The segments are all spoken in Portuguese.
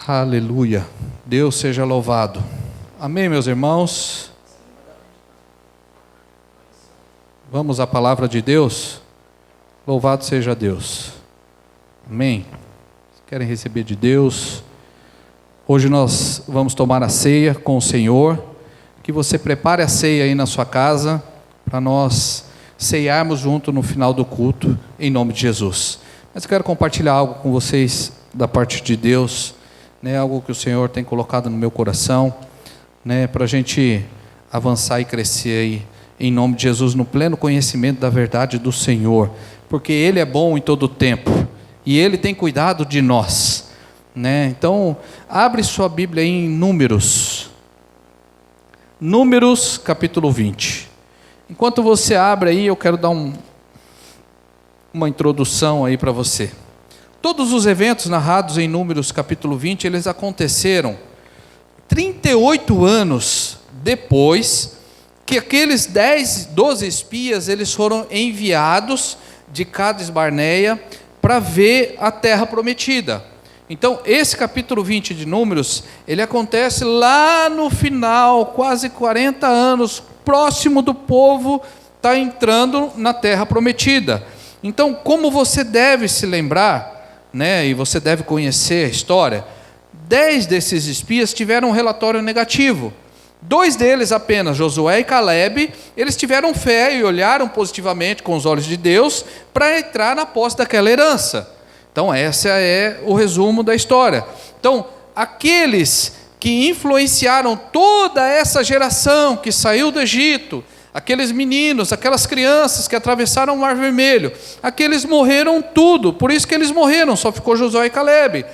Aleluia, Deus seja louvado. Amém, meus irmãos? Vamos à palavra de Deus? Louvado seja Deus. Amém. Querem receber de Deus? Hoje nós vamos tomar a ceia com o Senhor. Que você prepare a ceia aí na sua casa, para nós ceiarmos junto no final do culto, em nome de Jesus. Mas eu quero compartilhar algo com vocês da parte de Deus, algo que o Senhor tem colocado no meu coração, para a gente avançar e crescer aí, em nome de Jesus, no pleno conhecimento da verdade do Senhor, porque Ele é bom em todo o tempo, e Ele tem cuidado de nós, Então, abre sua Bíblia aí em Números capítulo 20, enquanto você abre aí, eu quero dar uma introdução aí para você. Todos os eventos narrados em Números capítulo 20, eles aconteceram 38 anos depois que aqueles 12 espias, eles foram enviados de Cades Barneia para ver a terra prometida. Então, esse capítulo 20 de Números, ele acontece lá no final, quase 40 anos, próximo do povo estar entrando na terra prometida. Então, como você deve se lembrar, e você deve conhecer a história, 10 desses espias tiveram um relatório negativo. 2 deles apenas, Josué e Caleb, eles tiveram fé e olharam positivamente com os olhos de Deus para entrar na posse daquela herança. Então, esse é o resumo da história. Então, aqueles que influenciaram toda essa geração que saiu do Egito, aqueles meninos, aquelas crianças que atravessaram o Mar Vermelho, aqueles morreram tudo, por isso que eles morreram, só ficou Josué e Caleb.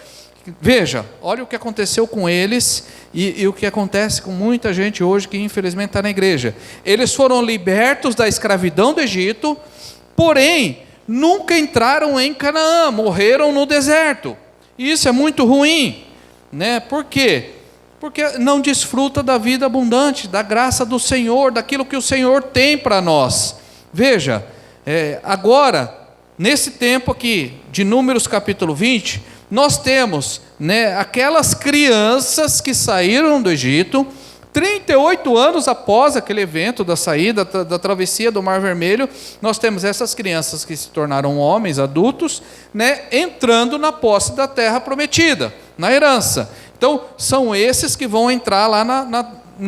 Veja, olha o que aconteceu com eles e o que acontece com muita gente hoje que infelizmente está na igreja. Eles foram libertos da escravidão do Egito, porém, nunca entraram em Canaã, morreram no deserto. E isso é muito ruim, Por quê? Porque não desfruta da vida abundante, da graça do Senhor, daquilo que o Senhor tem para nós. Veja, agora, nesse tempo aqui, de Números capítulo 20, nós temos aquelas crianças que saíram do Egito, 38 anos após aquele evento da saída, da travessia do Mar Vermelho, nós temos essas crianças que se tornaram homens adultos, entrando na posse da terra prometida, na herança. Então, são esses que vão entrar lá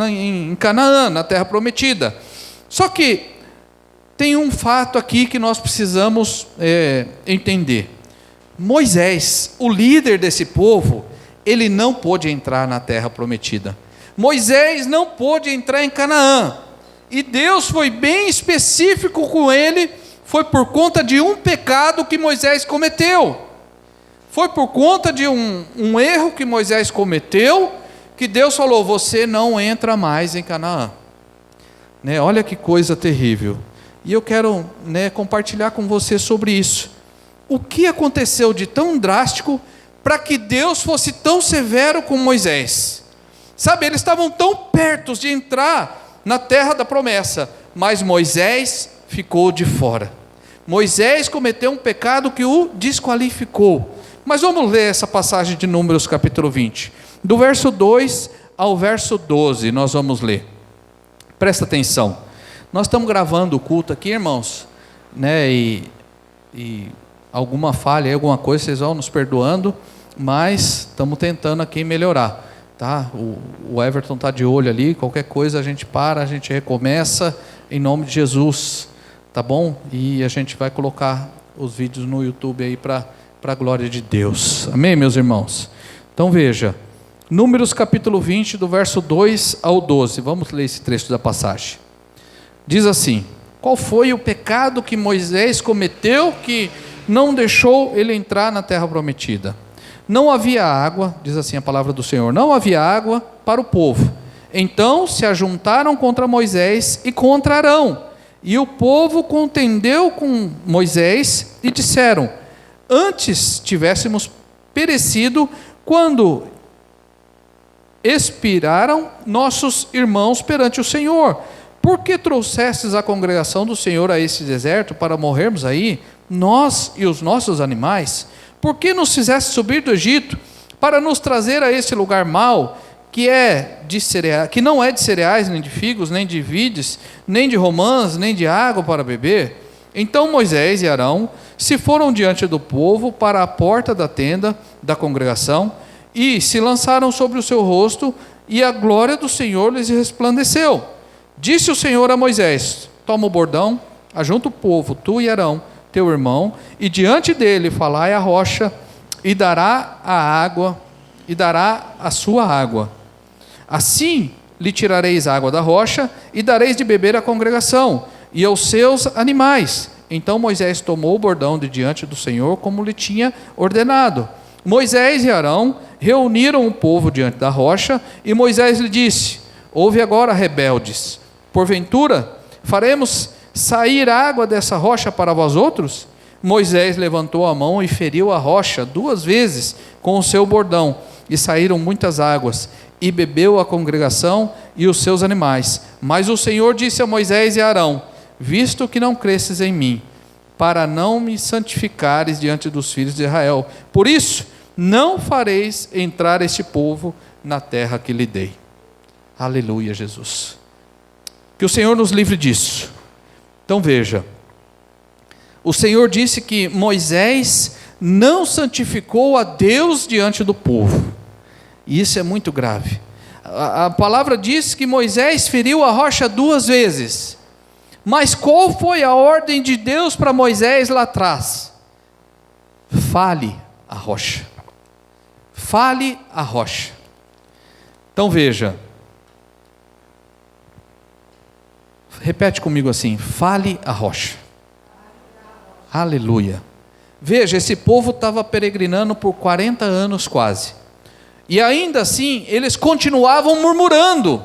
em Canaã, na terra prometida. Só que tem um fato aqui que nós precisamos entender. Moisés, o líder desse povo, ele não pôde entrar na terra prometida. Moisés não pôde entrar em Canaã. E Deus foi bem específico com ele, foi por conta de um pecado que Moisés cometeu. Foi por conta de um erro que Moisés cometeu, que Deus falou, você não entra mais em Canaã. Olha que coisa terrível. E eu quero compartilhar com você sobre isso. O que aconteceu de tão drástico para que Deus fosse tão severo com Moisés? Sabe, eles estavam tão perto de entrar na terra da promessa, mas Moisés ficou de fora. Moisés cometeu um pecado que o desqualificou. Mas vamos ler essa passagem de Números capítulo 20. Do verso 2 ao verso 12, nós vamos ler. Presta atenção. Nós estamos gravando o culto aqui, irmãos, e alguma falha, alguma coisa, vocês vão nos perdoando, mas estamos tentando aqui melhorar, tá? O Everton está de olho ali, qualquer coisa a gente para, a gente recomeça, em nome de Jesus, tá bom? E a gente vai colocar os vídeos no YouTube aí para a glória de Deus. Amém, meus irmãos? Então veja, Números capítulo 20, do verso 2 ao 12. Vamos ler esse trecho da passagem. Diz assim: qual foi o pecado que Moisés cometeu que não deixou ele entrar na terra prometida? Não havia água, diz assim a palavra do Senhor, não havia água para o povo. Então se ajuntaram contra Moisés e contra Arão. E o povo contendeu com Moisés e disseram: antes tivéssemos perecido quando expiraram nossos irmãos perante o Senhor. Por que trouxestes a congregação do Senhor a esse deserto para morrermos aí, nós e os nossos animais? Por que nos fizeste subir do Egito para nos trazer a este lugar mau, que não é de cereais, nem de figos, nem de vides, nem de romãs, nem de água para beber? Então Moisés e Arão se foram diante do povo para a porta da tenda da congregação e se lançaram sobre o seu rosto, e a glória do Senhor lhes resplandeceu. Disse o Senhor a Moisés: toma o bordão, ajunta o povo, tu e Arão, teu irmão, e diante dele falai a rocha, e dará a água, e dará a sua água. Assim lhe tirareis água da rocha, e dareis de beber à congregação e aos seus animais. Então Moisés tomou o bordão de diante do Senhor, como lhe tinha ordenado. Moisés e Arão reuniram o povo diante da rocha, e Moisés lhe disse: ouve agora, rebeldes, porventura faremos sair água dessa rocha para vós outros? Moisés levantou a mão e feriu a rocha 2 vezes com o seu bordão, e saíram muitas águas, e bebeu a congregação e os seus animais. Mas o Senhor disse a Moisés e a Arão: visto que não cresces em mim, para não me santificares diante dos filhos de Israel, por isso não fareis entrar este povo na terra que lhe dei. Aleluia, Jesus. Que o Senhor nos livre disso. Então veja, o Senhor disse que Moisés não santificou a Deus diante do povo, e isso é muito grave. A palavra diz que Moisés feriu a rocha 2 vezes, mas qual foi a ordem de Deus para Moisés lá atrás? Fale a rocha. Fale a rocha. Então veja, repete comigo assim: fale a rocha. Aleluia. Veja, esse povo estava peregrinando por 40 anos quase, e ainda assim eles continuavam murmurando.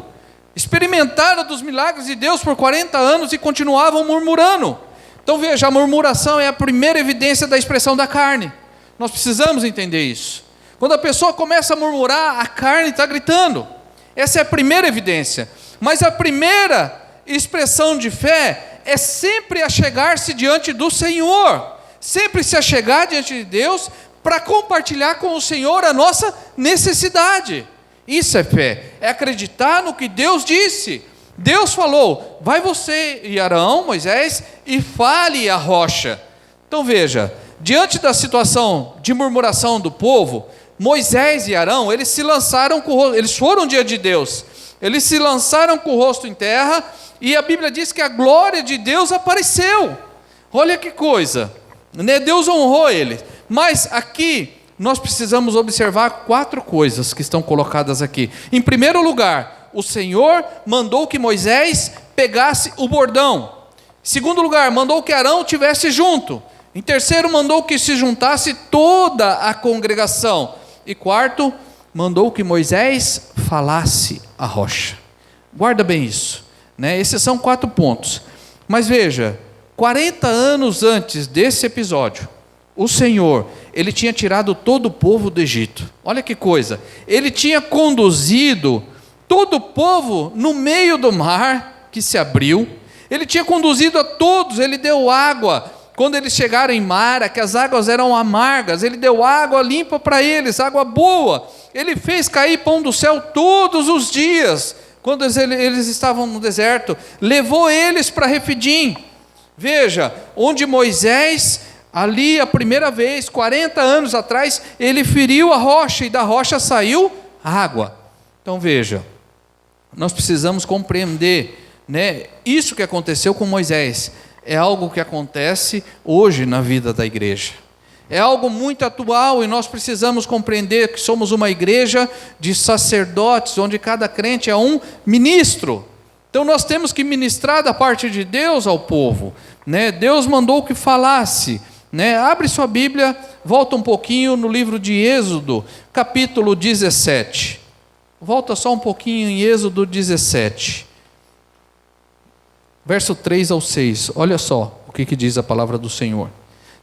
Experimentaram dos milagres de Deus por 40 anos e continuavam murmurando. Então veja, a murmuração é a primeira evidência da expressão da carne. Nós precisamos entender isso. Quando a pessoa começa a murmurar, a carne está gritando. Essa é a primeira evidência. Mas a primeira expressão de fé é sempre achegar-se diante do Senhor, sempre se achegar diante de Deus para compartilhar com o Senhor a nossa necessidade. Isso é fé, é acreditar no que Deus disse. Deus falou: vai você e Arão, Moisés, e fale a rocha. Então veja, diante da situação de murmuração do povo, Moisés e Arão, eles se lançaram eles foram diante de Deus, eles se lançaram com o rosto em terra, e a Bíblia diz que a glória de Deus apareceu. Olha que coisa, né? Deus honrou eles. Mas aqui nós precisamos observar 4 coisas que estão colocadas aqui. Em primeiro lugar, o Senhor mandou que Moisés pegasse o bordão. Em segundo lugar, mandou que Arão estivesse junto. Em terceiro, mandou que se juntasse toda a congregação. E quarto, mandou que Moisés falasse a rocha. Guarda bem isso, né? Esses são 4 pontos. Mas veja, 40 anos antes desse episódio, o Senhor, Ele tinha tirado todo o povo do Egito. Olha que coisa, Ele tinha conduzido todo o povo no meio do mar que se abriu. Ele tinha conduzido a todos, Ele deu água. Quando eles chegaram em Mara, que as águas eram amargas, Ele deu água limpa para eles, água boa. Ele fez cair pão do céu todos os dias, quando eles estavam no deserto. Levou eles para Refidim. Veja, onde Moisés, ali a primeira vez, 40 anos atrás, ele feriu a rocha, e da rocha saiu água. Então veja, nós precisamos compreender, né? Isso que aconteceu com Moisés é algo que acontece hoje na vida da igreja. É algo muito atual, e nós precisamos compreender que somos uma igreja de sacerdotes, onde cada crente é um ministro. Então nós temos que ministrar da parte de Deus ao povo, né? Deus mandou que falasse, né? Abre sua Bíblia, volta um pouquinho no livro de Êxodo, capítulo 17. Volta só um pouquinho em Êxodo 17. Verso 3 ao 6, olha só o que diz a palavra do Senhor.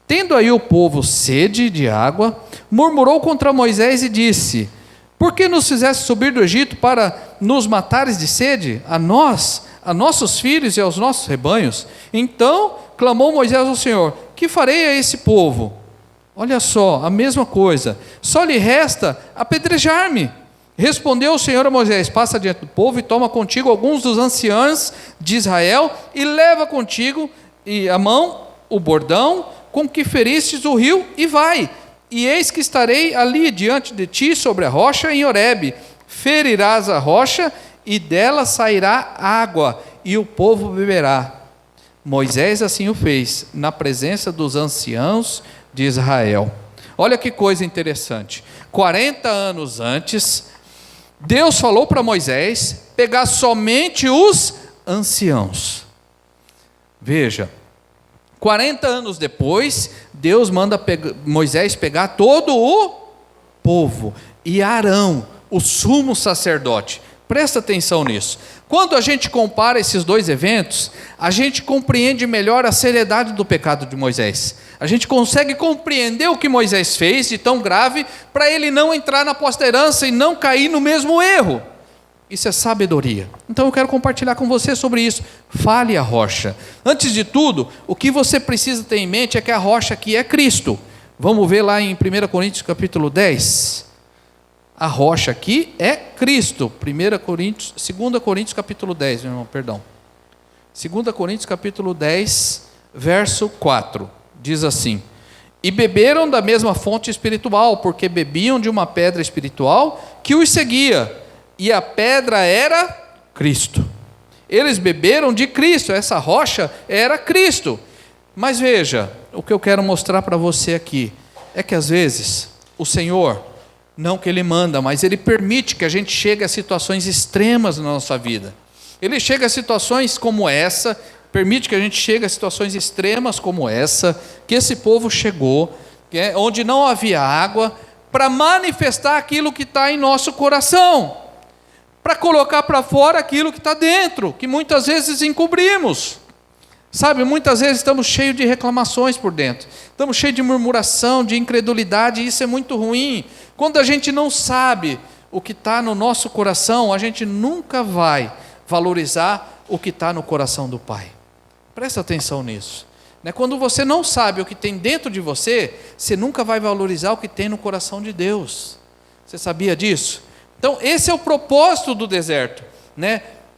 Tendo aí o povo sede de água, murmurou contra Moisés e disse: por que nos fizeste subir do Egito para nos matares de sede, a nós, a nossos filhos e aos nossos rebanhos? Então clamou Moisés ao Senhor: que farei a esse povo? Olha só, a mesma coisa. Só lhe resta apedrejar-me. Respondeu o Senhor a Moisés: passa diante do povo e toma contigo alguns dos anciãos de Israel e leva contigo a mão o bordão com que feristes o rio e vai. E eis que estarei ali diante de ti sobre a rocha em Horebe. Ferirás a rocha e dela sairá água e o povo beberá. Moisés assim o fez na presença dos anciãos de Israel. Olha que coisa interessante. 40 anos antes, Deus falou para Moisés pegar somente os anciãos. Veja, 40 anos depois, Deus manda Moisés pegar todo o povo. E Arão, o sumo sacerdote. Presta atenção nisso. Quando a gente compara esses dois eventos, a gente compreende melhor a seriedade do pecado de Moisés. A gente consegue compreender o que Moisés fez de tão grave para ele não entrar na posterança e não cair no mesmo erro. Isso é sabedoria. Então eu quero compartilhar com você sobre isso. Fale a rocha. Antes de tudo, o que você precisa ter em mente é que a rocha aqui é Cristo. Vamos ver lá em 1 Coríntios capítulo 10. A rocha aqui é Cristo. 2 Coríntios capítulo 10, meu irmão, perdão. 2 Coríntios capítulo 10, verso 4. Diz assim: e beberam da mesma fonte espiritual, porque bebiam de uma pedra espiritual que os seguia, e a pedra era Cristo. Eles beberam de Cristo, essa rocha era Cristo. Mas veja, o que eu quero mostrar para você aqui, é que às vezes, o Senhor, não que Ele manda, mas Ele permite que a gente chegue a situações extremas na nossa vida. Ele chega a situações como essa, permite que a gente chegue a situações extremas como essa, que esse povo chegou, onde não havia água, para manifestar aquilo que está em nosso coração, para colocar para fora aquilo que está dentro, que muitas vezes encobrimos. Sabe, muitas vezes estamos cheios de reclamações por dentro, estamos cheios de murmuração, de incredulidade, e isso é muito ruim. Quando a gente não sabe o que está no nosso coração, a gente nunca vai valorizar o que está no coração do Pai. Presta atenção nisso. Quando você não sabe o que tem dentro de você, você nunca vai valorizar o que tem no coração de Deus. Você sabia disso? Então esse é o propósito do deserto,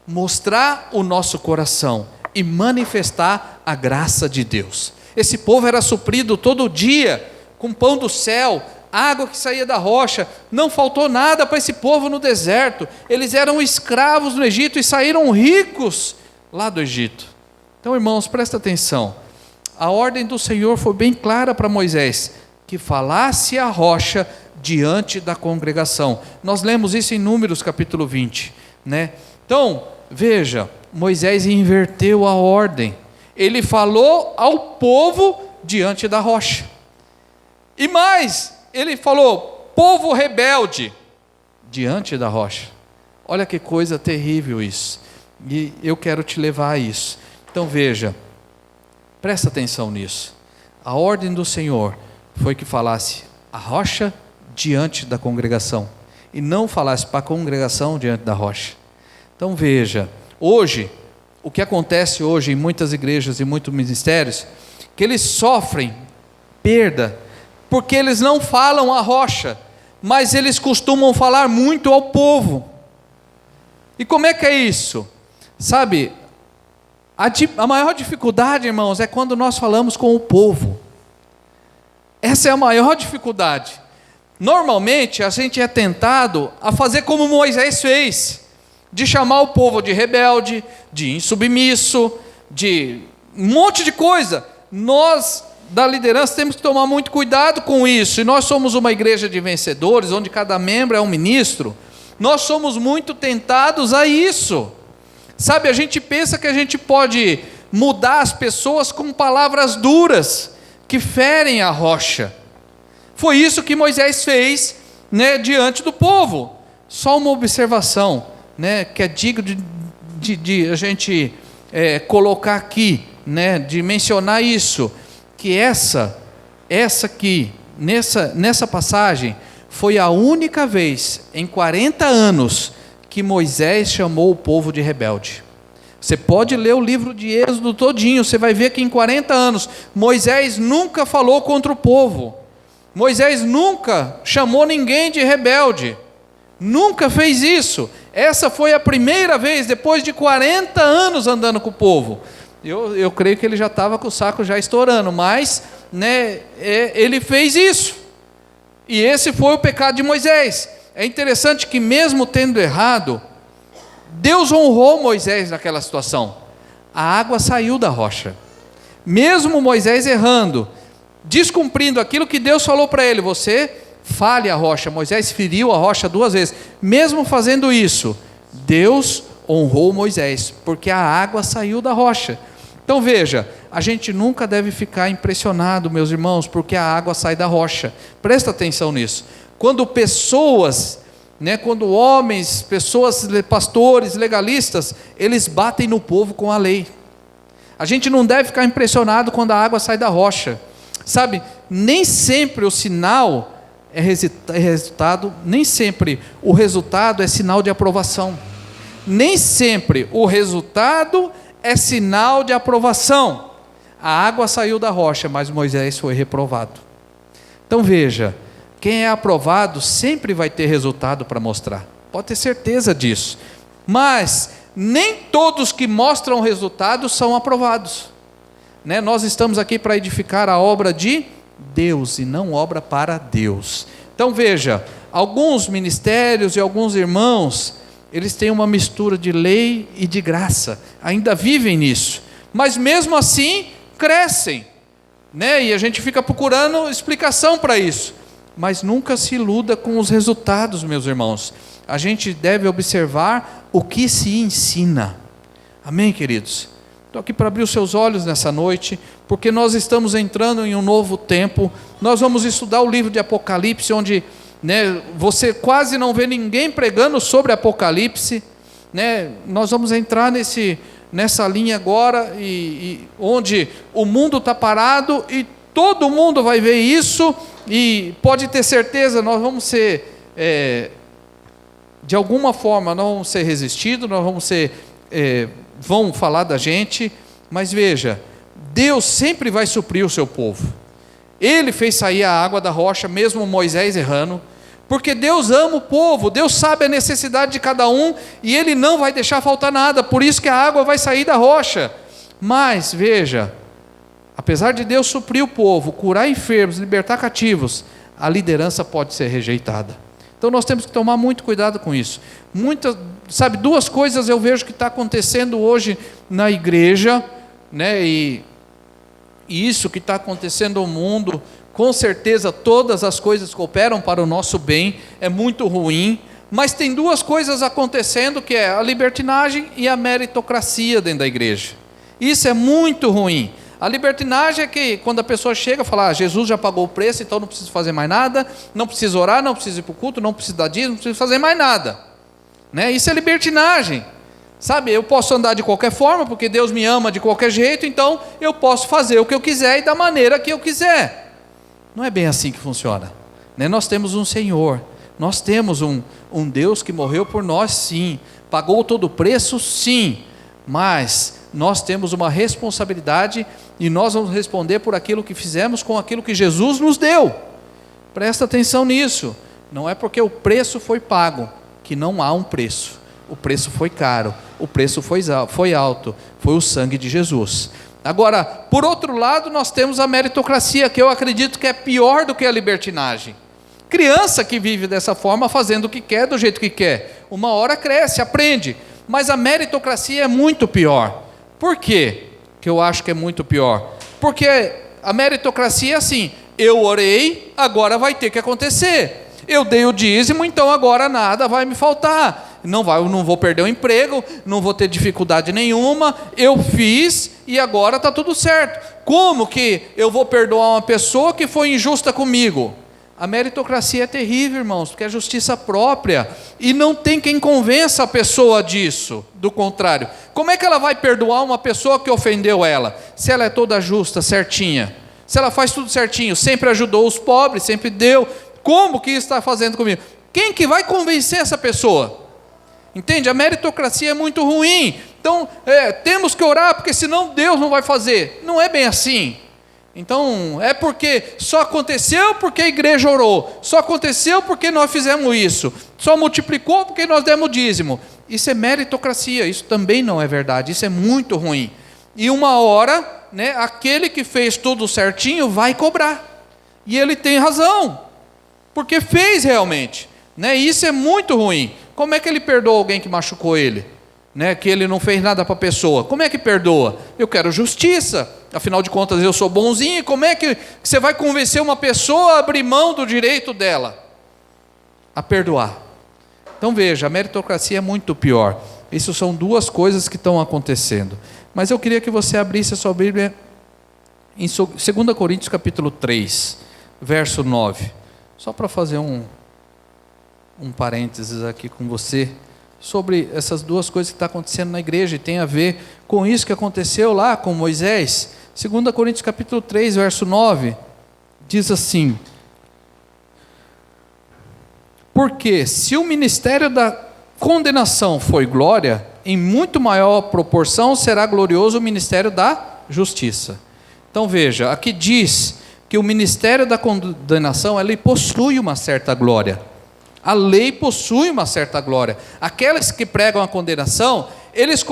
mostrar o nosso coração e manifestar a graça de Deus. Esse povo era suprido todo dia com pão do céu, água que saía da rocha, não faltou nada para esse povo no deserto. Eles eram escravos no Egito e saíram ricos lá do Egito. Então, irmãos, presta atenção. A ordem do Senhor foi bem clara para Moisés, que falasse a rocha diante da congregação. Nós lemos isso em Números capítulo 20, Então, veja, Moisés inverteu a ordem. Ele falou ao povo diante da rocha. E mais, ele falou, povo rebelde, diante da rocha. Olha que coisa terrível isso. E eu quero te levar a isso. Então veja, presta atenção nisso. A ordem do Senhor foi que falasse a rocha diante da congregação, e não falasse para a congregação diante da rocha. Então veja, hoje, o que acontece hoje em muitas igrejas e muitos ministérios, que eles sofrem perda, porque eles não falam a rocha, mas eles costumam falar muito ao povo. E como é que é isso? Sabe, a maior dificuldade, irmãos, é quando nós falamos com o povo. Essa é a maior dificuldade. Normalmente a gente é tentado a fazer como Moisés fez, de chamar o povo de rebelde, de insubmisso, de um monte de coisa. Nós da liderança temos que tomar muito cuidado com isso, e nós somos uma igreja de vencedores, onde cada membro é um ministro. Nós somos muito tentados a isso. Sabe, a gente pensa que a gente pode mudar as pessoas com palavras duras, que ferem a rocha. Foi isso que Moisés fez, diante do povo. Só uma observação, que é digno de a gente colocar aqui, de mencionar isso, que essa aqui, nessa passagem, foi a única vez em 40 anos que Moisés chamou o povo de rebelde. Você pode ler o livro de Êxodo todinho, você vai ver que em 40 anos, Moisés nunca falou contra o povo. Moisés nunca chamou ninguém de rebelde, nunca fez isso. Essa foi a primeira vez, depois de 40 anos andando com o povo. Eu creio que ele já estava com o saco já estourando, mas ele fez isso. E esse foi o pecado de Moisés. É interessante que mesmo tendo errado, Deus honrou Moisés naquela situação. A água saiu da rocha. Mesmo Moisés errando, descumprindo aquilo que Deus falou para ele, você fale a rocha. Moisés feriu a rocha 2 vezes. Mesmo fazendo isso, Deus honrou Moisés, porque a água saiu da rocha. Então veja, a gente nunca deve ficar impressionado, meus irmãos, porque a água sai da rocha. Presta atenção nisso. Quando pessoas, quando homens, pessoas, pastores, legalistas, eles batem no povo com a lei. A gente não deve ficar impressionado quando a água sai da rocha. Sabe, nem sempre o sinal é resultado, nem sempre o resultado é sinal de aprovação. Nem sempre o resultado é sinal de aprovação. A água saiu da rocha, mas Moisés foi reprovado. Então veja, quem é aprovado sempre vai ter resultado para mostrar. Pode ter certeza disso. Mas nem todos que mostram resultados são aprovados. Nós estamos aqui para edificar a obra de Deus e não obra para Deus. Então veja, alguns ministérios e alguns irmãos, eles têm uma mistura de lei e de graça, ainda vivem nisso, mas mesmo assim crescem, e a gente fica procurando explicação para isso, mas nunca se iluda com os resultados, meus irmãos. A gente deve observar o que se ensina. Amém, queridos? Estou aqui para abrir os seus olhos nessa noite, porque nós estamos entrando em um novo tempo. Nós vamos estudar o livro de Apocalipse, onde você quase não vê ninguém pregando sobre Apocalipse. Nós vamos entrar nessa linha agora, onde o mundo está parado e todo mundo vai ver isso, e pode ter certeza, nós vamos ser, de alguma forma, nós vamos ser resistidos, nós vamos ser... vão falar da gente, mas veja, Deus sempre vai suprir o seu povo. Ele fez sair a água da rocha, mesmo Moisés errando, porque Deus ama o povo, Deus sabe a necessidade de cada um, e Ele não vai deixar faltar nada, por isso que a água vai sair da rocha. Mas veja, apesar de Deus suprir o povo, curar enfermos, libertar cativos, a liderança pode ser rejeitada. Então nós temos que tomar muito cuidado com isso. Duas coisas eu vejo que está acontecendo hoje na igreja, e isso que está acontecendo no mundo, com certeza todas as coisas cooperam para o nosso bem, é muito ruim, mas tem duas coisas acontecendo, que é a libertinagem e a meritocracia dentro da igreja. Isso é muito ruim. A libertinagem é que quando a pessoa chega e fala, Jesus já pagou o preço, então não preciso fazer mais nada, não preciso orar, não preciso ir para o culto, não preciso dar dízimo, não preciso fazer mais nada. Isso é libertinagem. Eu posso andar de qualquer forma, porque Deus me ama de qualquer jeito, então eu posso fazer o que eu quiser e da maneira que eu quiser. Não é bem assim que funciona. Nós temos um Senhor, nós temos um Deus que morreu por nós, sim, pagou todo o preço, sim, mas nós temos uma responsabilidade e nós vamos responder por aquilo que fizemos com aquilo que Jesus nos deu. Presta atenção nisso. Não é porque o preço foi pago que não há um preço. O preço foi caro, o preço foi alto, foi o sangue de Jesus. Agora, por outro lado, nós temos a meritocracia, que eu acredito que é pior do que a libertinagem. Criança que vive dessa forma, fazendo o que quer, do jeito que quer, uma hora cresce, aprende, mas a meritocracia é muito pior. Por quê que eu acho que é muito pior? Porque a meritocracia é assim, eu orei, agora vai ter que acontecer. Eu dei o dízimo, então agora nada vai me faltar. Não vou perder o emprego, não vou ter dificuldade nenhuma, eu fiz e agora está tudo certo. Como que eu vou perdoar uma pessoa que foi injusta comigo? A meritocracia é terrível, irmãos, porque é justiça própria, e não tem quem convença a pessoa disso, do contrário. Como é que ela vai perdoar uma pessoa que ofendeu ela, se ela é toda justa, certinha? Se ela faz tudo certinho, sempre ajudou os pobres, sempre deu, como que isso está fazendo comigo? Quem que vai convencer essa pessoa? Entende? A meritocracia é muito ruim. Então, temos que orar, porque senão Deus não vai fazer. Não é bem assim. Então, é porque só aconteceu porque a igreja orou, só aconteceu porque nós fizemos isso, só multiplicou porque nós demos dízimo. Isso é meritocracia, isso também não é verdade, isso é muito ruim. E uma hora, né, aquele que fez tudo certinho vai cobrar. E ele tem razão, porque fez realmente. Né? E isso é muito ruim. Como é que ele perdoa alguém que machucou ele? Né? Que ele não fez nada para a pessoa. Como é que perdoa? Eu quero justiça. Afinal de contas, eu sou bonzinho. Como é que você vai convencer uma pessoa a abrir mão do direito dela? A perdoar. Então veja, a meritocracia é muito pior. Isso são duas coisas que estão acontecendo. Mas eu queria que você abrisse a sua Bíblia em 2 Coríntios capítulo 3, verso 9. Só para fazer um parênteses aqui com você, sobre essas duas coisas que estão acontecendo na igreja, e tem a ver com isso que aconteceu lá com Moisés. 2 Coríntios capítulo 3, verso 9, diz assim: porque se o ministério da condenação foi glória, em muito maior proporção será glorioso o ministério da justiça. Então veja, aqui diz que o ministério da condenação, ele possui uma certa glória. A lei possui uma certa glória. Aqueles que pregam a condenação, eles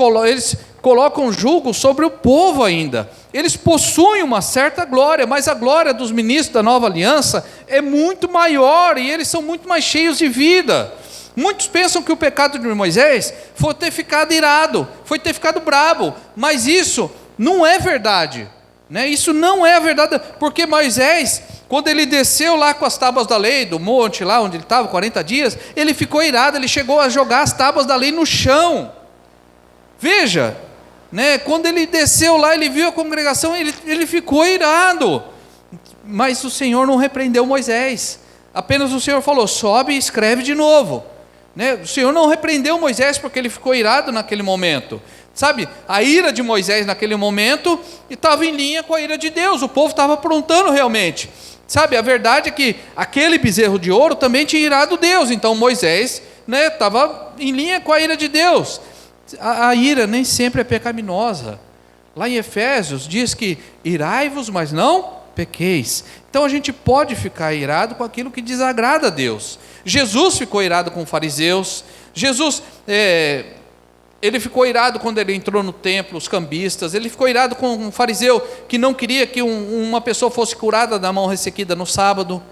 colocam julgo sobre o povo ainda. Eles possuem uma certa glória, mas a glória dos ministros da nova aliança é muito maior e eles são muito mais cheios de vida. Muitos pensam que o pecado de Moisés foi ter ficado irado, foi ter ficado brabo, mas isso não é verdade. Né? Isso não é a verdade, porque Moisés, quando ele desceu lá com as tábuas da lei, do monte lá onde ele estava, 40 dias, ele ficou irado, ele chegou a jogar as tábuas da lei no chão. Veja, né? Quando ele desceu lá, ele viu a congregação, ele ficou irado, mas o Senhor não repreendeu Moisés, apenas o Senhor falou, sobe e escreve de novo. Né? O Senhor não repreendeu Moisés porque ele ficou irado naquele momento. Sabe, a ira de Moisés naquele momento estava em linha com a ira de Deus, o povo estava aprontando realmente. Sabe, a verdade é que aquele bezerro de ouro também tinha irado Deus, então Moisés estava em linha com a ira de Deus. A ira nem sempre é pecaminosa. Lá em Efésios diz que irai-vos, mas não pequeis. Então a gente pode ficar irado com aquilo que desagrada a Deus. Jesus ficou irado com os fariseus, Jesus... Ele ficou irado quando ele entrou no templo, os cambistas. Ele ficou irado com um fariseu que não queria que uma pessoa fosse curada da mão ressequida no sábado.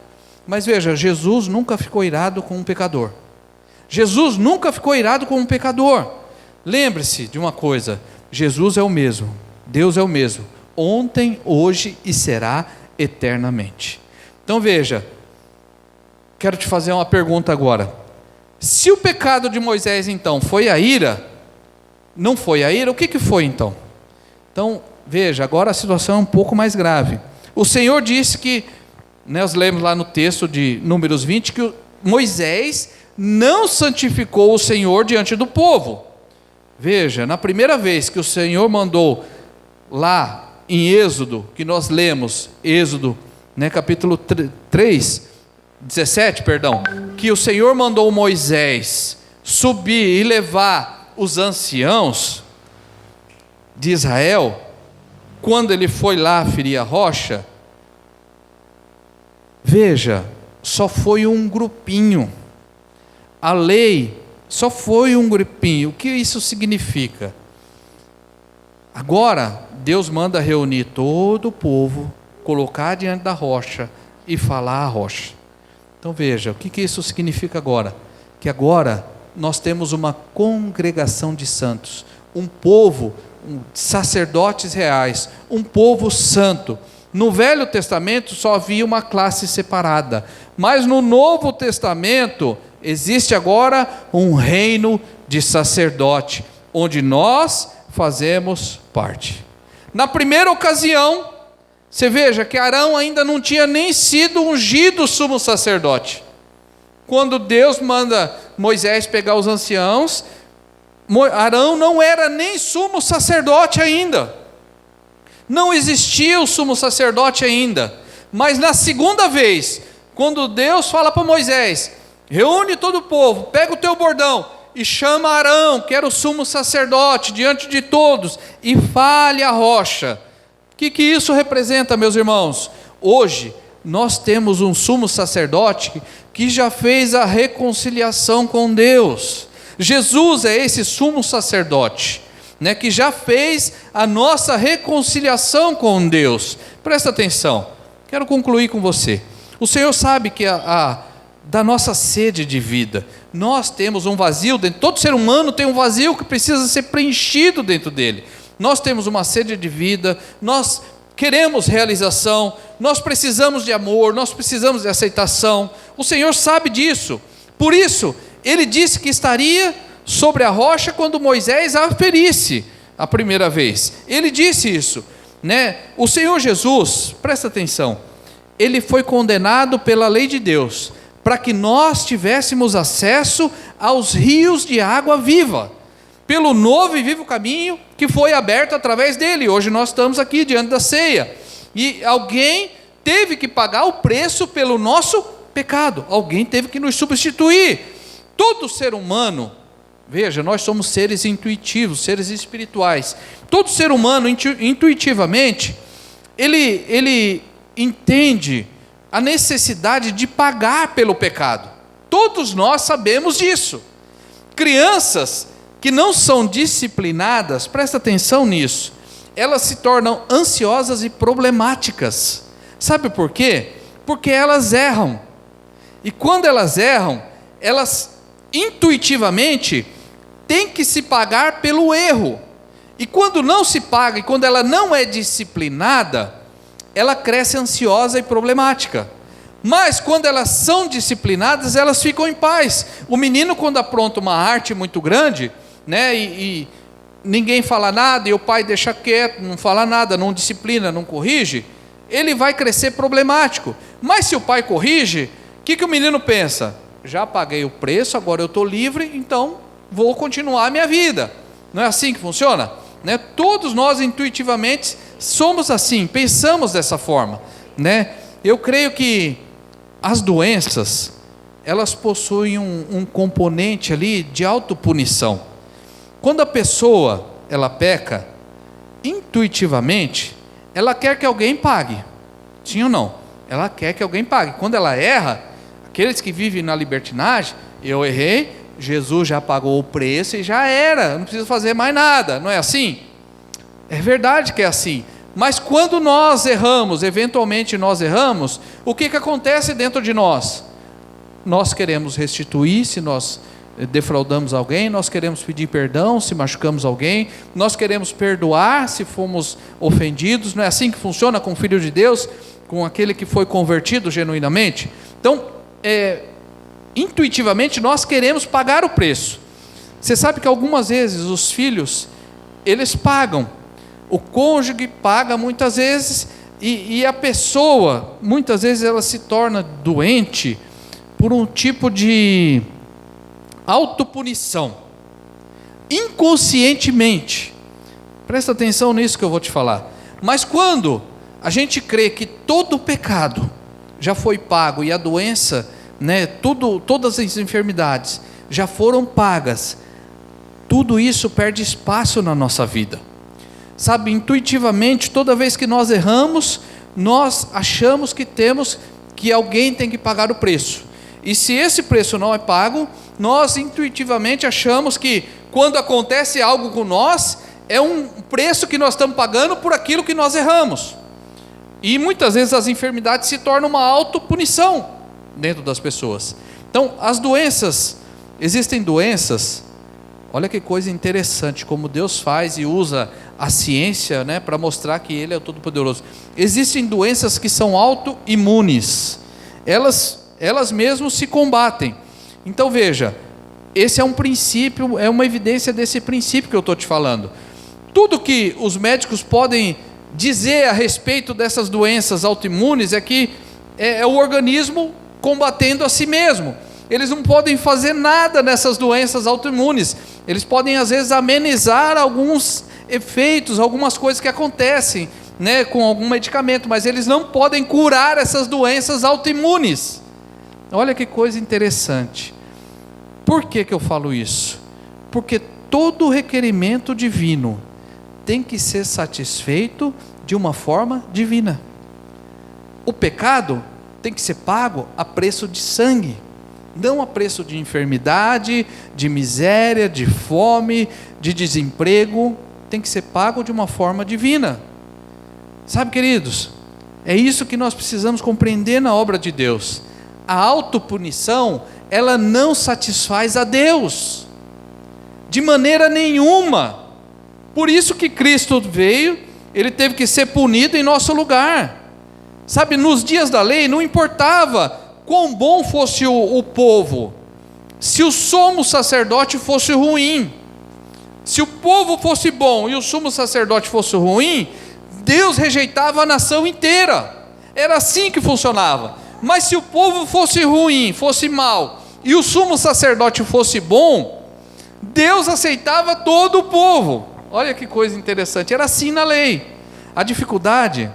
Mas veja, Jesus nunca ficou irado com um pecador. Jesus nunca ficou irado com um pecador. Lembre-se de uma coisa, Jesus é o mesmo, Deus é o mesmo, ontem, hoje e será eternamente. Então veja, quero te fazer uma pergunta agora. Se o pecado de Moisés então foi a ira, não foi a ira, o que foi então? Então, veja, agora a situação é um pouco mais grave. O Senhor disse que, nós lemos lá no texto de Números 20, que Moisés não santificou o Senhor diante do povo. Veja, na primeira vez que o Senhor mandou lá em Êxodo, que nós lemos, Êxodo, capítulo 3, 17, que o Senhor mandou Moisés subir e levar os anciãos de Israel, quando ele foi lá ferir a rocha, veja, só foi um grupinho, a lei só foi um grupinho. O que isso significa? Agora, Deus manda reunir todo o povo, colocar diante da rocha e falar a rocha. Então veja, o que isso significa agora? Que agora nós temos uma congregação de santos, um povo, sacerdotes reais, um povo santo. No Velho Testamento só havia uma classe separada, mas no Novo Testamento existe agora um reino de sacerdote, onde nós fazemos parte. Na primeira ocasião, você veja que Arão ainda não tinha nem sido ungido sumo sacerdote. Quando Deus manda Moisés pegar os anciãos, Arão não era nem sumo sacerdote ainda. Não existia o sumo sacerdote ainda. Mas na segunda vez, quando Deus fala para Moisés, reúne todo o povo, pega o teu bordão e chama Arão, que era o sumo sacerdote, diante de todos, e fale a rocha. O que isso representa, meus irmãos? Hoje, nós temos um sumo sacerdote que já fez a reconciliação com Deus. Jesus é esse sumo sacerdote, né, que já fez a nossa reconciliação com Deus. Presta atenção, quero concluir com você. O Senhor sabe que da nossa sede de vida, nós temos um vazio dentro, todo ser humano tem um vazio que precisa ser preenchido dentro dele. Nós temos uma sede de vida, nós queremos realização, nós precisamos de amor, nós precisamos de aceitação. O Senhor sabe disso, por isso Ele disse que estaria sobre a rocha quando Moisés a ferisse a primeira vez. Ele disse isso, né? O Senhor Jesus, presta atenção, Ele foi condenado pela lei de Deus, para que nós tivéssemos acesso aos rios de água viva, pelo novo e vivo caminho que foi aberto através dele. Hoje nós estamos aqui diante da ceia, e alguém teve que pagar o preço pelo nosso pecado, alguém teve que nos substituir. Todo ser humano, veja, nós somos seres intuitivos, seres espirituais. Todo ser humano, intuitivamente, ele entende a necessidade de pagar pelo pecado. Todos nós sabemos disso. Crianças que não são disciplinadas, presta atenção nisso, elas se tornam ansiosas e problemáticas. Sabe por quê? Porque elas erram. E quando elas erram, elas intuitivamente têm que se pagar pelo erro. E quando não se paga, e quando ela não é disciplinada, ela cresce ansiosa e problemática. Mas quando elas são disciplinadas, elas ficam em paz. O menino, quando apronta uma arte muito grande, né, e ninguém fala nada, e o pai deixa quieto, não fala nada, não disciplina, não corrige, ele vai crescer problemático. Mas se o pai corrige, o que o menino pensa? Já paguei o preço, agora eu estou livre, então vou continuar a minha vida. Não é assim que funciona? Né? Todos nós intuitivamente somos assim, pensamos dessa forma, né? Eu creio que as doenças, elas possuem um componente ali de autopunição. Quando a pessoa, ela peca, intuitivamente, ela quer que alguém pague, sim ou não? Ela quer que alguém pague. Quando ela erra, aqueles que vivem na libertinagem, eu errei, Jesus já pagou o preço e já era, não precisa fazer mais nada, não é assim? É verdade que é assim, mas quando nós erramos, eventualmente nós erramos, o que acontece dentro de nós? Nós queremos restituir, se nós defraudamos alguém, nós queremos pedir perdão se machucamos alguém, nós queremos perdoar se fomos ofendidos. Não é assim que funciona com o Filho de Deus, com aquele que foi convertido genuinamente? Então, intuitivamente nós queremos pagar o preço. Você sabe que algumas vezes os filhos, eles pagam, o cônjuge paga muitas vezes, e a pessoa, muitas vezes ela se torna doente por um tipo de autopunição, inconscientemente. Presta atenção nisso que eu vou te falar. Mas quando a gente crê que todo o pecado já foi pago, e a doença, né, todas as enfermidades já foram pagas, tudo isso perde espaço na nossa vida. Sabe, intuitivamente, toda vez que nós erramos, nós achamos que alguém tem que pagar o preço. E se esse preço não é pago, nós intuitivamente achamos que quando acontece algo com nós, é um preço que nós estamos pagando por aquilo que nós erramos. E muitas vezes as enfermidades se tornam uma autopunição dentro das pessoas. Então, as doenças, existem doenças, olha que coisa interessante, como Deus faz e usa a ciência, né, para mostrar que Ele é o Todo-Poderoso. Existem doenças que são autoimunes, elas mesmas se combatem. Então veja, esse é um princípio, é uma evidência desse princípio que eu estou te falando. Tudo que os médicos podem dizer a respeito dessas doenças autoimunes é que é o organismo combatendo a si mesmo. Eles não podem fazer nada nessas doenças autoimunes. Eles podem às vezes amenizar alguns efeitos, algumas coisas que acontecem, né, com algum medicamento, mas eles não podem curar essas doenças autoimunes. Olha que coisa interessante. Por que eu falo isso? Porque todo requerimento divino tem que ser satisfeito de de uma forma divina. O pecado tem que ser pago a preço de sangue, não a preço de enfermidade, de miséria, de fome, de desemprego. Tem que ser pago de uma forma divina. Sabe, queridos, é isso que nós precisamos compreender na obra de Deus. A autopunição, ela não satisfaz a Deus, de maneira nenhuma. Por isso que Cristo veio, ele teve que ser punido em nosso lugar. Sabe, nos dias da lei, não importava quão bom fosse o povo, se o sumo sacerdote fosse ruim, se o povo fosse bom e o sumo sacerdote fosse ruim, Deus rejeitava a nação inteira. Era assim que funcionava. Mas se o povo fosse ruim, fosse mau, e o sumo sacerdote fosse bom, Deus aceitava todo o povo. Olha que coisa interessante, era assim na lei. A dificuldade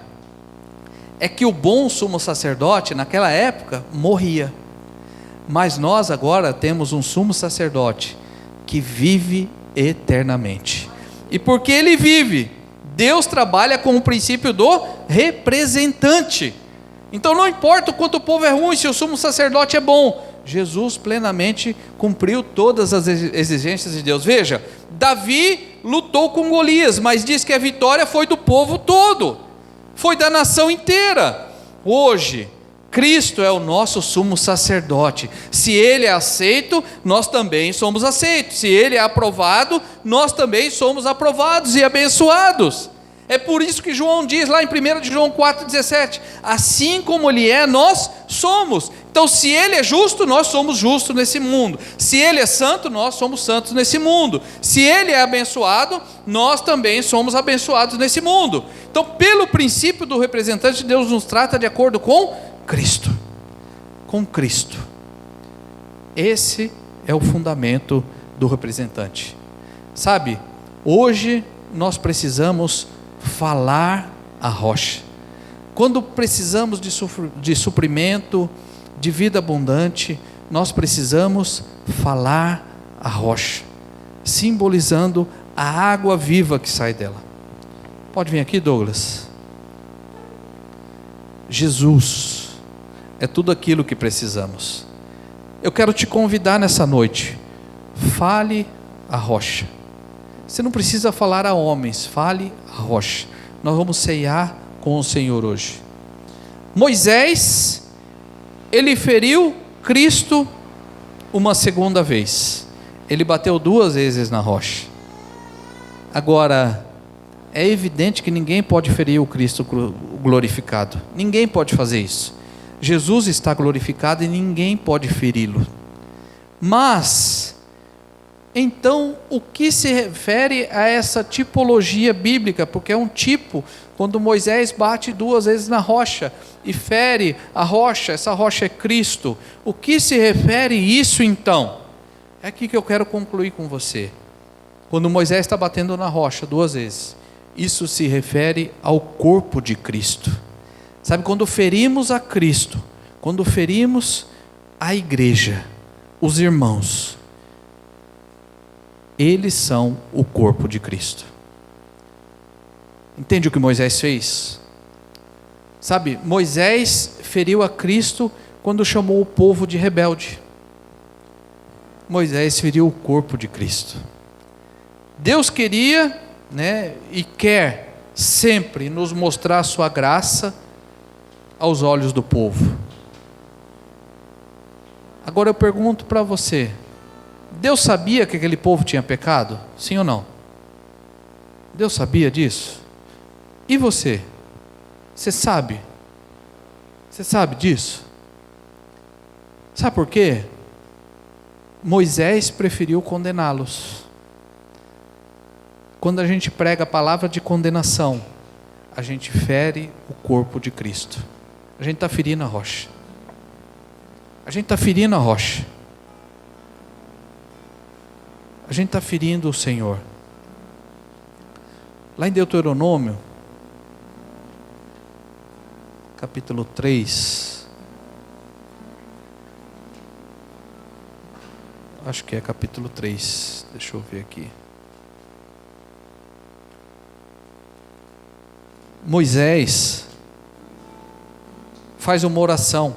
é que o bom sumo sacerdote, naquela época, morria. Mas nós agora temos um sumo sacerdote que vive eternamente. E porque ele vive, Deus trabalha com o princípio do representante. Então não importa o quanto o povo é ruim, se o sumo sacerdote é bom, Jesus plenamente cumpriu todas as exigências de Deus. Veja, Davi lutou com Golias, mas diz que a vitória foi do povo todo, foi da nação inteira. Hoje, Cristo é o nosso sumo sacerdote. Se ele é aceito, nós também somos aceitos. Se ele é aprovado, nós também somos aprovados e abençoados. É por isso que João diz lá em 1 João 4,17, assim como ele é, nós somos. Então, se ele é justo, nós somos justos nesse mundo. Se ele é santo, nós somos santos nesse mundo. Se ele é abençoado, nós também somos abençoados nesse mundo. Então, pelo princípio do representante, Deus nos trata de acordo com Cristo. Com Cristo. Esse é o fundamento do representante. Sabe, hoje nós precisamos falar a rocha. Quando precisamos de suprimento, de vida abundante, nós precisamos falar a rocha, simbolizando a água viva que sai dela. Pode vir aqui, Douglas. Jesus é tudo aquilo que precisamos. Eu quero te convidar nessa noite, fale a rocha. Você não precisa falar a homens, fale a rocha. Nós vamos ceiar com o Senhor hoje. Moisés, ele feriu Cristo uma segunda vez. Ele bateu 2 vezes na rocha. Agora, é evidente que ninguém pode ferir o Cristo glorificado. Ninguém pode fazer isso. Jesus está glorificado e ninguém pode feri-lo. Mas então, o que se refere a essa tipologia bíblica? Porque é um tipo, quando Moisés bate 2 vezes na rocha e fere a rocha, essa rocha é Cristo. O que se refere isso então? É aqui que eu quero concluir com você. Quando Moisés está batendo na rocha 2 vezes, isso se refere ao corpo de Cristo. Sabe, quando ferimos a Cristo, quando ferimos a igreja, os irmãos, eles são o corpo de Cristo. Entende o que Moisés fez? Sabe, Moisés feriu a Cristo quando chamou o povo de rebelde. Moisés feriu o corpo de Cristo. Deus queria, e quer sempre nos mostrar a sua graça aos olhos do povo. Agora eu pergunto para você, Deus sabia que aquele povo tinha pecado? Sim ou não? Deus sabia disso? E você? Você sabe? Você sabe disso? Sabe por quê? Moisés preferiu condená-los. Quando a gente prega a palavra de condenação, a gente fere o corpo de Cristo. A gente está ferindo a rocha. A gente está ferindo a rocha. A gente está ferindo o Senhor. Lá em Deuteronômio, capítulo 3, acho que é capítulo 3, deixa eu ver aqui. Moisés faz uma oração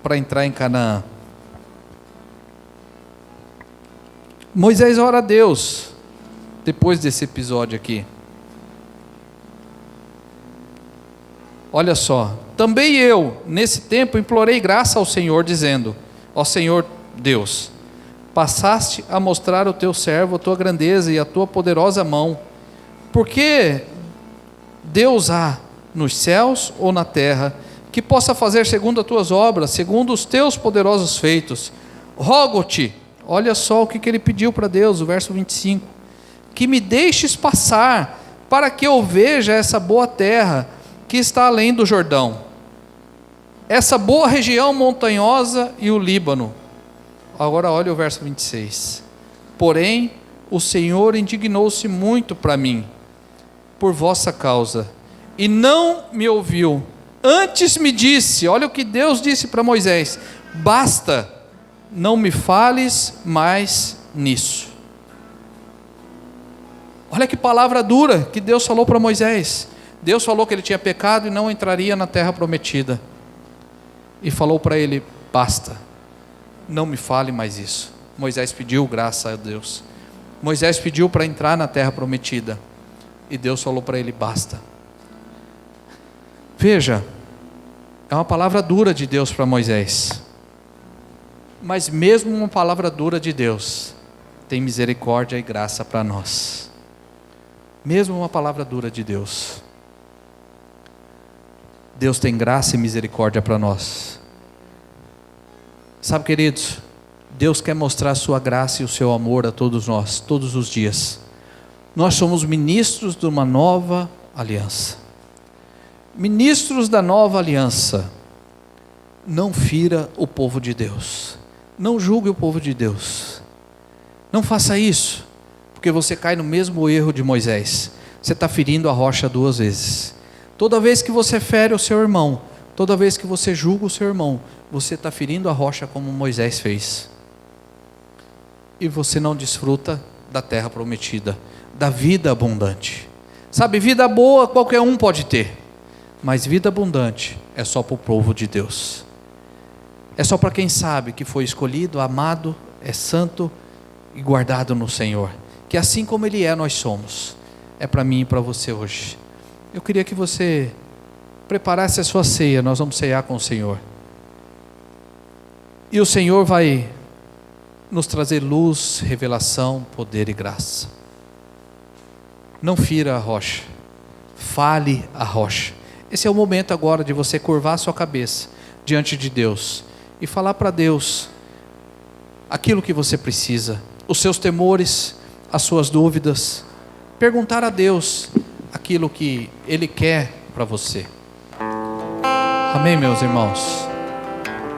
para entrar em Canaã. Moisés ora a Deus, depois desse episódio aqui. Olha só, também eu, nesse tempo, implorei graça ao Senhor, dizendo: ó Senhor Deus, passaste a mostrar ao teu servo a tua grandeza e a tua poderosa mão. Porque Deus há nos céus ou na terra que possa fazer segundo as tuas obras, segundo os teus poderosos feitos. Rogo-te, olha só o que ele pediu para Deus, o verso 25, que me deixes passar, para que eu veja essa boa terra que está além do Jordão, essa boa região montanhosa e o Líbano. Agora olha o verso 26. Porém, o Senhor indignou-se muito para mim, por vossa causa, e não me ouviu. Antes me disse, olha o que Deus disse para Moisés: basta, não me fales mais nisso. Olha que palavra dura que Deus falou para Moisés. Deus falou que ele tinha pecado e não entraria na terra prometida, e falou para ele: basta, não me fale mais isso. Moisés pediu graça a Deus. Moisés pediu para entrar na terra prometida, e Deus falou para ele: basta. Veja, é uma palavra dura de Deus para Moisés, mas mesmo uma palavra dura de Deus tem misericórdia e graça para nós. Mesmo uma palavra dura de Deus, Deus tem graça e misericórdia para nós. Sabe, queridos, Deus quer mostrar a sua graça e o seu amor a todos nós, todos os dias. Nós somos ministros de uma nova aliança. Ministros da nova aliança. Não fira o povo de Deus. Não julgue o povo de Deus. Não faça isso, porque você cai no mesmo erro de Moisés. Você está ferindo a rocha duas vezes. Toda vez que você fere o seu irmão, toda vez que você julga o seu irmão, você está ferindo a rocha como Moisés fez. E você não desfruta da terra prometida, da vida abundante. Sabe, vida boa qualquer um pode ter, mas vida abundante é só para o povo de Deus. É só para quem sabe que foi escolhido, amado, é santo e guardado no Senhor. Que assim como Ele é, nós somos. É para mim e para você hoje. Eu queria que você preparasse a sua ceia. Nós vamos ceiar com o Senhor. E o Senhor vai nos trazer luz, revelação, poder e graça. Não fira a rocha, fale a rocha. Esse é o momento agora de você curvar a sua cabeça diante de Deus e falar para Deus aquilo que você precisa, os seus temores, as suas dúvidas. Perguntar a Deus aquilo que Ele quer para você. Amém, meus irmãos?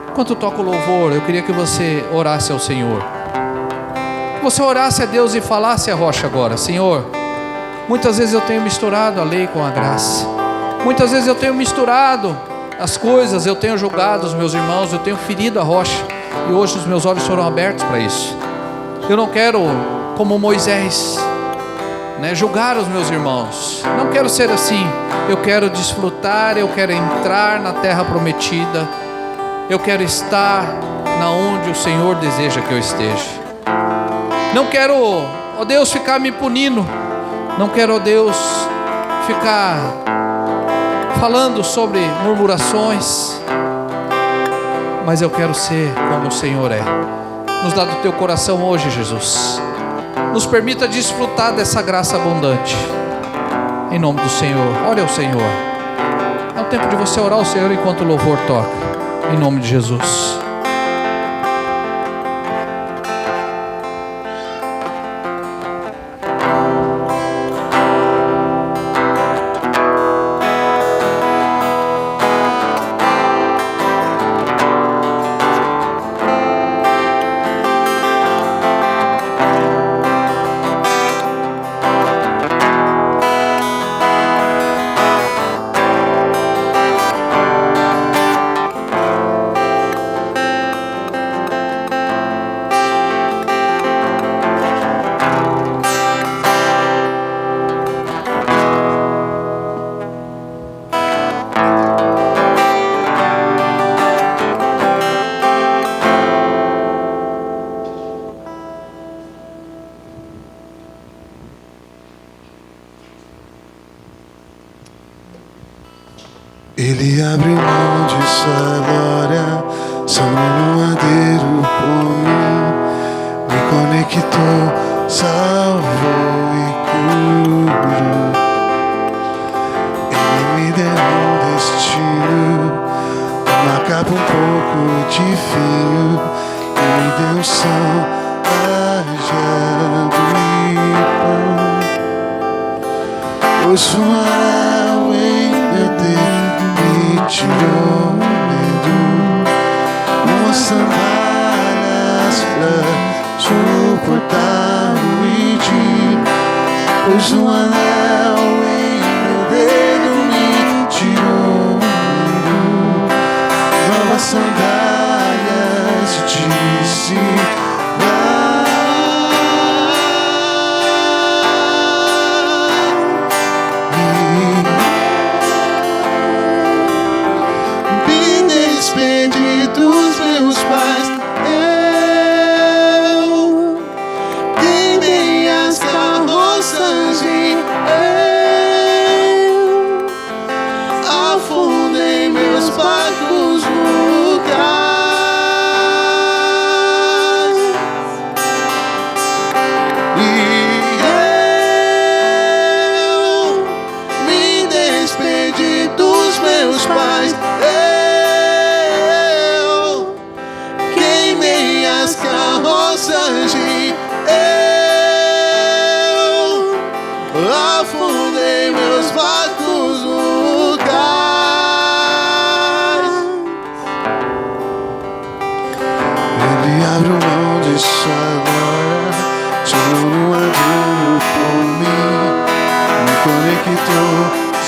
Enquanto toca o louvor, eu queria que você orasse ao Senhor. Que você orasse a Deus e falasse a rocha agora: Senhor, muitas vezes eu tenho misturado a lei com a graça. Muitas vezes eu tenho misturado as coisas, eu tenho julgado os meus irmãos, eu tenho ferido a rocha. E hoje os meus olhos foram abertos para isso. Eu não quero, como Moisés, julgar os meus irmãos. Não quero ser assim. Eu quero desfrutar, eu quero entrar na terra prometida. Eu quero estar na onde o Senhor deseja que eu esteja. Não quero, ó Deus, ficar me punindo. Não quero, ó Deus, ficar falando sobre murmurações. Mas eu quero ser como o Senhor é. Nos dá do teu coração hoje, Jesus. Nos permita desfrutar dessa graça abundante. Em nome do Senhor. Olha ao Senhor. É o tempo de você orar ao Senhor enquanto o louvor toca. Em nome de Jesus. capa um pouco de vinho e me deu um som rajado e pão. Pois uma em meu dedo me tirou o medo, umas sandálias pra suportar o id. Pois um anel em meu dedo me tirou o medo, novas sandálias disse me despedi dos meus pais. Queimei as carroças e afundei meus barcos no cais. E eu me despedi dos meus pais. Eu queimei as carroças e eu afundei meus barcos no cais. Ele abriu mão de sua glória, tirou no adulto por mim, me conectou,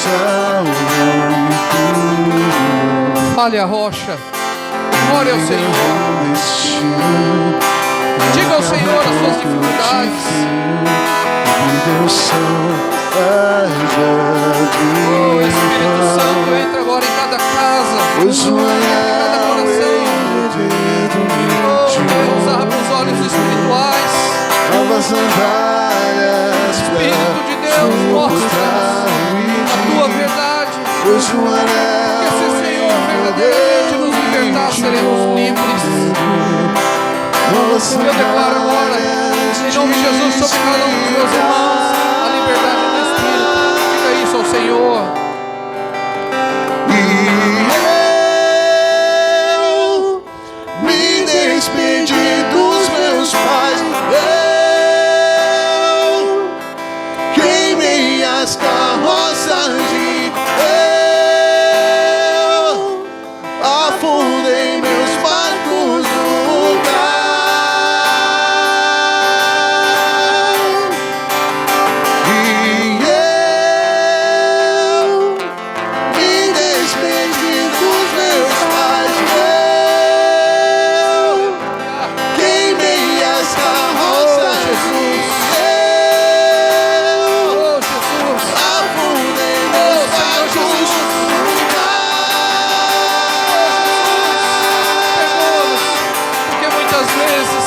salvou e curou. Fale a rocha. Ore ao Senhor. Diga ao Senhor as suas dificuldades. Me deu som rajado Oh, Espírito Santo, entra agora em cada casa, pois um em cada anel coração. em meu dedo me Oh, Deus, tirou. abre os olhos espirituais. Novas sandálias Espírito de Deus, mostra a tua verdade. pois um anel Que se o Senhor verdadeiramente nos libertar, seremos livres. novas Eu declaro agora, em nome de Jesus, sobre cada um dos meus irmãos, a liberdade do Espírito. Diga isso ao Senhor. E eu me despedi dos meus pais. Eu queimei as carroças e eu afundei meus barcos no cais. E eu me despedi dos meus pais. Eu queimei as carroças. Eu Oh, Jesus. afundei meus barcos no Perdoa-nos, porque muitas vezes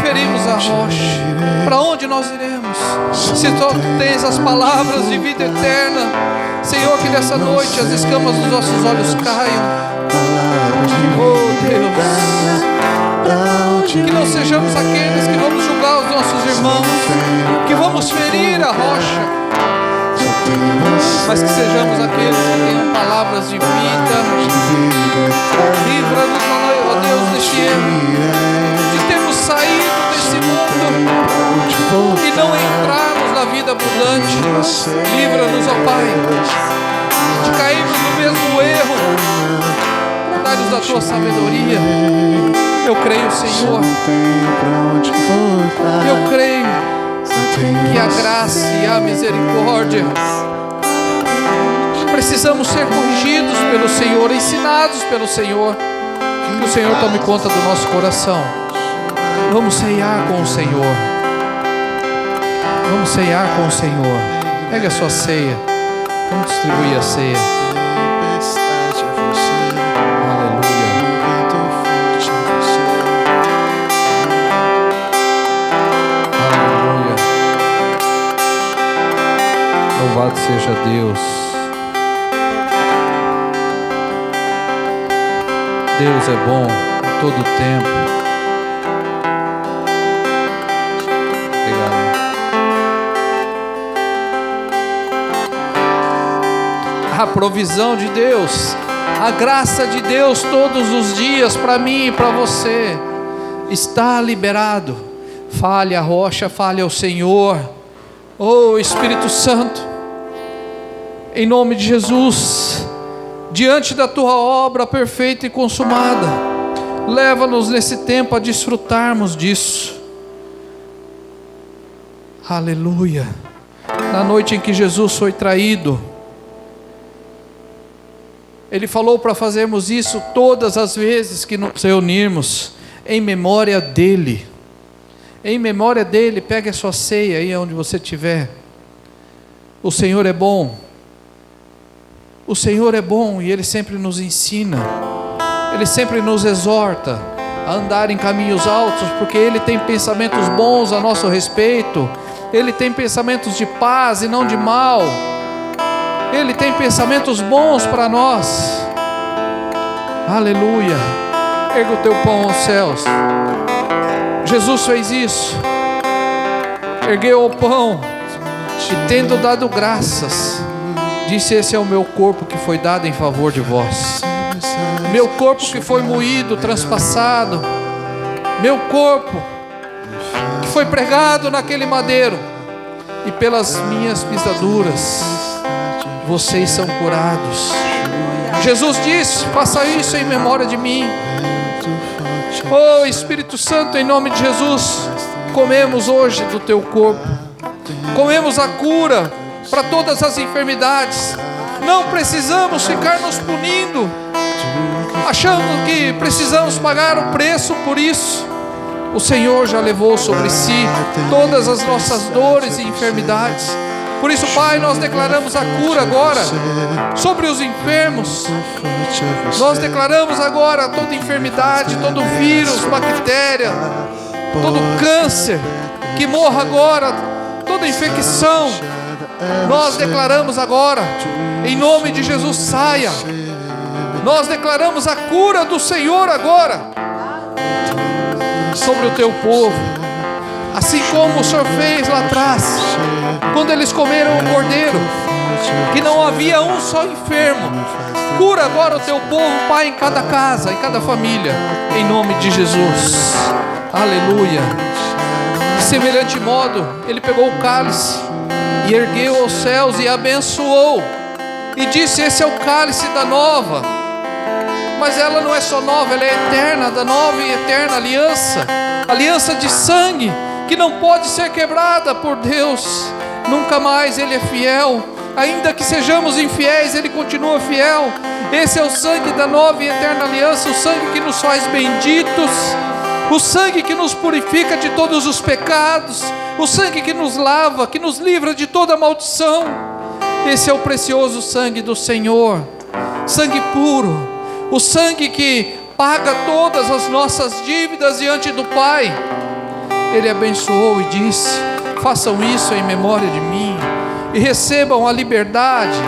ferimos a rocha. Para onde nós iremos? Se tu tens as palavras de vida eterna, Senhor, que nessa noite as escamas dos nossos olhos caiam. Oh, Deus, que não sejamos aqueles que vamos julgar os nossos irmãos, que vamos ferir a rocha, mas que sejamos aqueles que tenham palavras de vida. Livra-nos, ó Deus, deste erro, de termos saído desse mundo e não entrarmos na vida abundante. Livra-nos, ó Pai, de cairmos no mesmo erro. Dá-nos da tua sabedoria. Eu creio, Senhor. Eu creio que a graça e a misericórdia, precisamos ser corrigidos pelo Senhor, ensinados pelo Senhor. Que o Senhor tome conta do nosso coração. Vamos ceiar com o Senhor. Vamos ceiar com o Senhor. Pega a sua ceia. Vamos distribuir a ceia. Aleluia. Aleluia. Louvado seja Deus. Deus é bom em todo o tempo. Obrigado. a provisão de Deus, a graça de Deus todos os dias para mim e para você está liberado. Fale a rocha, fale ao Senhor. Oh Espírito Santo, em nome de Jesus, diante da tua obra perfeita e consumada, leva-nos nesse tempo a desfrutarmos disso. Aleluia. Na noite em que Jesus foi traído, Ele falou para fazermos isso todas as vezes que nos reunirmos, em memória dEle. Em memória dEle. Pegue a sua ceia aí onde você estiver. O Senhor é bom. O Senhor é bom e Ele sempre nos ensina. Ele sempre nos exorta a andar em caminhos altos, porque Ele tem pensamentos bons a nosso respeito. Ele tem pensamentos de paz e não de mal. Ele tem pensamentos bons para nós. Aleluia. Erga o teu pão aos céus. Jesus fez isso. Ergueu o pão e, tendo dado graças, disse: esse é o meu corpo que foi dado em favor de vós. Meu corpo que foi moído, transpassado. Meu corpo que foi pregado naquele madeiro. E pelas minhas pisaduras vocês são curados. Jesus disse: faça isso em memória de mim. Oh Espírito Santo, em nome de Jesus, comemos hoje do teu corpo. Comemos a cura para todas as enfermidades. Não precisamos ficar nos punindo, achando que precisamos pagar o preço por isso. O Senhor já levou sobre si todas as nossas dores e enfermidades. Por isso, Pai, nós declaramos a cura agora sobre os enfermos. Nós declaramos agora toda enfermidade, todo vírus, bactéria, todo câncer, que morra agora, toda infecção. Nós declaramos agora, em nome de Jesus, saia. Nós declaramos a cura do Senhor agora sobre o teu povo, assim como o Senhor fez lá atrás, quando eles comeram o cordeiro, que não havia um só enfermo. Cura agora o teu povo, Pai, em cada casa, em cada família, em nome de Jesus. Aleluia. De semelhante modo, Ele pegou o cálice e ergueu aos céus e abençoou, e disse: esse é o cálice da nova. Mas ela não é só nova, ela é eterna, da nova e eterna aliança. Aliança de sangue, que não pode ser quebrada por Deus. Nunca mais. Ele é fiel. Ainda que sejamos infiéis, Ele continua fiel. Esse é o sangue da nova e eterna aliança, o sangue que nos faz benditos, o sangue que nos purifica de todos os pecados, o sangue que nos lava, que nos livra de toda maldição. Esse é o precioso sangue do Senhor, sangue puro, o sangue que paga todas as nossas dívidas diante do Pai. Ele abençoou e disse: façam isso em memória de mim. E recebam a liberdade,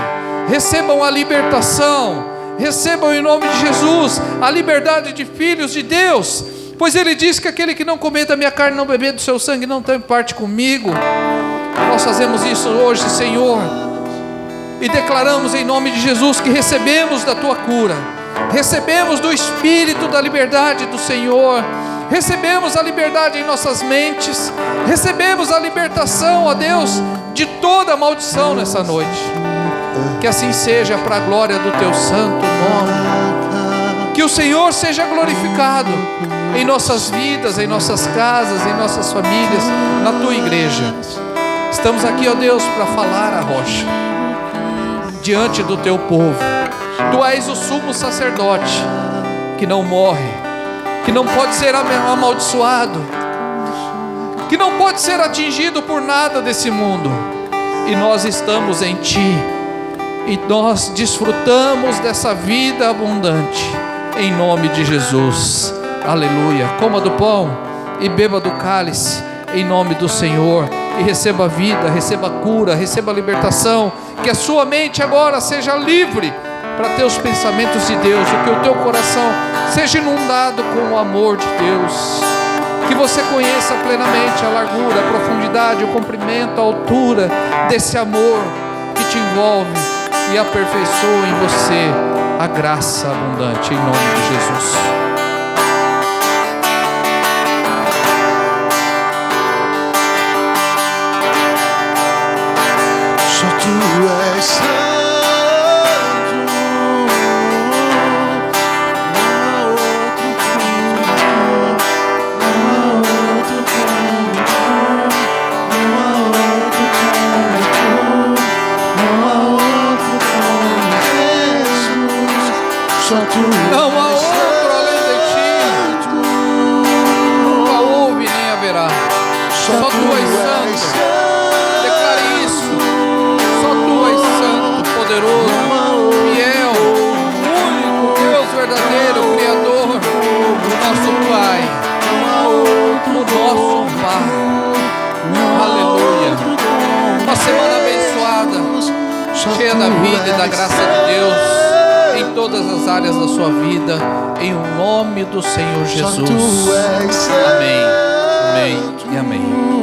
recebam a libertação, recebam em nome de Jesus a liberdade de filhos de Deus. Pois Ele diz que aquele que não comer da minha carne, não beber do seu sangue, não tem parte comigo. Nós fazemos isso hoje, Senhor, e declaramos em nome de Jesus que recebemos da tua cura, recebemos do Espírito da liberdade do Senhor, recebemos a liberdade em nossas mentes, recebemos a libertação, ó Deus, de toda maldição nessa noite. Que assim seja, para a glória do teu santo nome. Que o Senhor seja glorificado em nossas vidas, em nossas casas, em nossas famílias, na tua igreja. Estamos aqui, ó Deus, para falar a rocha diante do teu povo. Tu és o sumo sacerdote que não morre, que não pode ser amaldiçoado, que não pode ser atingido por nada desse mundo. E nós estamos em Ti, e nós desfrutamos dessa vida abundante, em nome de Jesus. Aleluia. Coma do pão e beba do cálice, em nome do Senhor, e receba vida, receba cura, receba libertação. Que a sua mente agora seja livre para ter os pensamentos de Deus, e que o teu coração seja inundado com o amor de Deus. Que você conheça plenamente a largura, a profundidade, o comprimento, a altura desse amor que te envolve. e aperfeiçoa em você a graça abundante, em nome de Jesus. Só tu és santo. Não há outro além de ti, nunca houve nem haverá. Só tu és santo, declare isso. Só tu és santo, poderoso, fiel, único, Deus verdadeiro, Criador, o nosso Pai, o nosso Pai. Aleluia. Uma semana abençoada, cheia da vida e da graça de Deus em todas as áreas da sua vida, em nome do Senhor Jesus. Amém, amém e amém.